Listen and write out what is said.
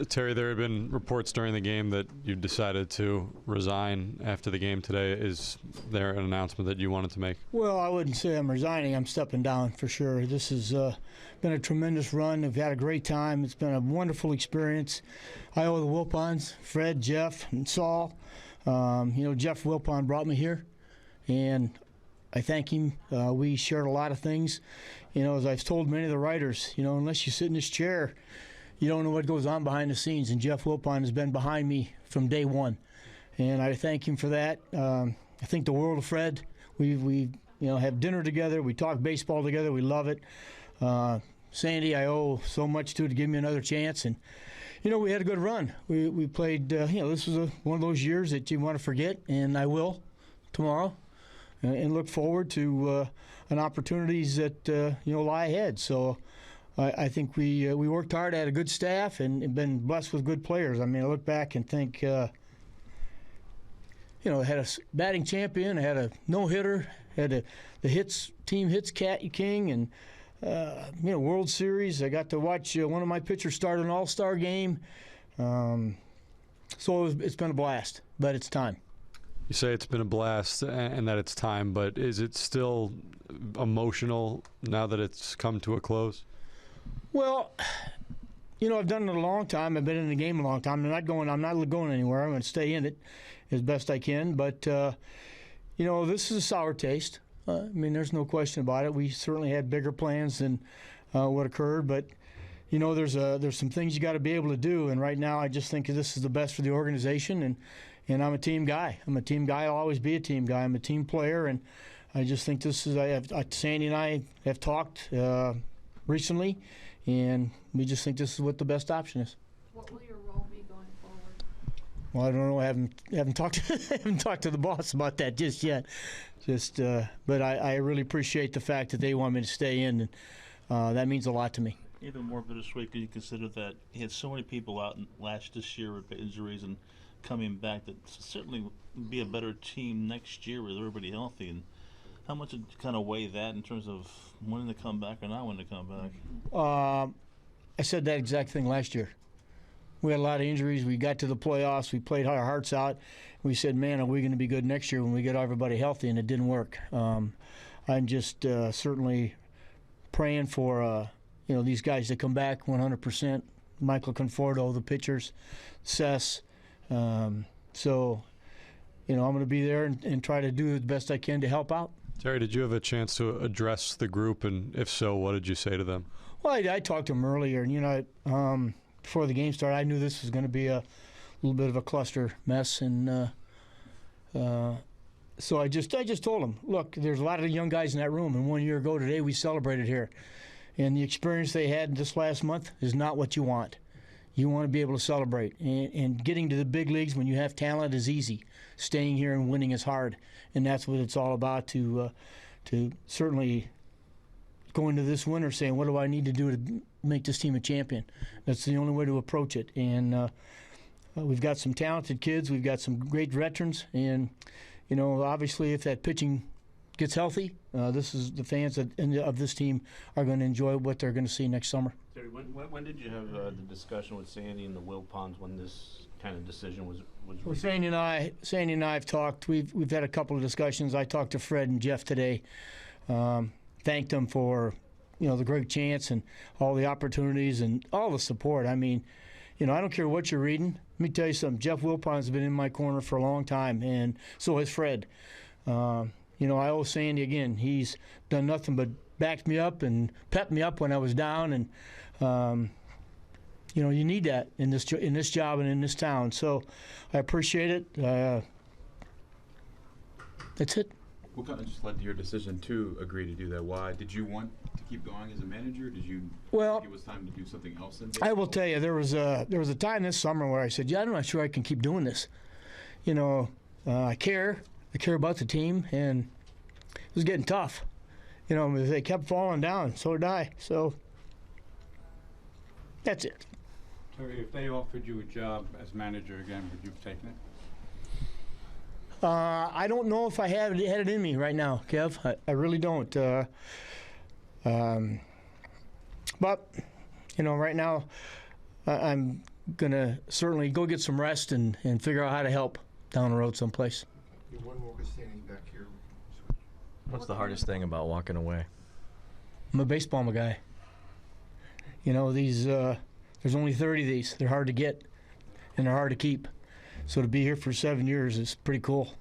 Terry, there have been reports during the game that you decided to resign after the game today. Is there an announcement that you wanted to make? Well, I wouldn't say I'm resigning. I'm stepping down for sure. This has been a tremendous run. We've had a great time. It's been a wonderful experience. I owe the Wilpons, Fred, Jeff, and Saul. Jeff Wilpon brought me here, and I thank him. We shared a lot of things. As I've told many of the writers, unless you sit in this chair, you don't know what goes on behind the scenes, and Jeff Wilpon has been behind me from day one, and I thank him for that. I think the world of Fred. We have dinner together. We talk baseball together. We love it. Sandy, I owe so much to give me another chance, and we had a good run. We played. This was one of those years that you want to forget, and I will tomorrow, and look forward to an opportunities that lie ahead. So. I think we worked hard, had a good staff, and been blessed with good players. I mean, I look back and think, I had a batting champion, I had a no-hitter, had the team hits king, and World Series. I got to watch one of my pitchers start an All-Star game. So it's been a blast, but it's time. You say it's been a blast and that it's time, but is it still emotional now that it's come to a close? Well, I've done it a long time. I've been in the game a long time. I'm not going anywhere. I'm going to stay in it as best I can. But, this is a sour taste. There's no question about it. We certainly had bigger plans than what occurred. But, there's some things you got to be able to do. And right now I just think this is the best for the organization. And I'm a team guy. I'll always be a team guy. I'm a team player. And I just think Sandy and I have talked recently, and we just think this is what the best option is. What will your role be going forward? Well, I don't know. I haven't talked to the boss about that just yet. But I really appreciate the fact that they want me to stay in, and that means a lot to me. Even more bittersweet, could you consider that he had so many people out this year with injuries and coming back, that certainly would be a better team next year with everybody healthy? And how much did you kind of weigh that in terms of wanting to come back or not wanting to come back? I said that exact thing last year. We had a lot of injuries. We got to the playoffs. We played our hearts out. We said, man, are we going to be good next year when we get everybody healthy? And it didn't work. I'm just certainly praying for these guys to come back 100%. Michael Conforto, the pitchers, Sess. I'm going to be there and try to do the best I can to help out. Terry, did you have a chance to address the group, and if so, what did you say to them? Well, I talked to them earlier, and before the game started, I knew this was going to be a little bit of a cluster mess, and so I just told them, look, there's a lot of young guys in that room, and 1 year ago today we celebrated here, and the experience they had this last month is not what you want. You want to be able to celebrate, and getting to the big leagues when you have talent is easy. Staying here and winning is hard, and that's what it's all about. To certainly go into this winter saying, what do I need to do to make this team a champion? That's the only way to approach it. And we've got some talented kids. We've got some great veterans, and obviously, if that pitching gets healthy, this is the fans of this team are going to enjoy what they're going to see next summer. Terry, when did you have the discussion with Sandy and the Wilpons when this kind of decision was Well, Sandy and I have talked. We've had a couple of discussions. I talked to Fred and Jeff today. Thanked them for the great chance and all the opportunities and all the support. I don't care what you're reading. Let me tell you something. Jeff Wilpon's been in my corner for a long time, and so has Fred. I owe Sandy again. He's done nothing but backed me up and pepped me up when I was down, and you need that in this job and in this town. So I appreciate it. That's it. What kind of just led to your decision to agree to do that? Why did you want to keep going as a manager? Did you think it was time to do something else in baseball? I will tell you, there was a time this summer where I said, I'm not sure I can keep doing this. I care about the team, and it was getting tough. They kept falling down, so did I. So that's it. Terry, if they offered you a job as manager again, would you have taken it? I don't know if I had it in me right now, Kev. I really don't. But right now I'm gonna certainly go get some rest and figure out how to help down the road someplace. You're one more standing back here. What's the hardest thing about walking away? I'm a baseball guy. You know, these there's only 30 of these. They're hard to get, and they're hard to keep. So to be here for 7 years is pretty cool.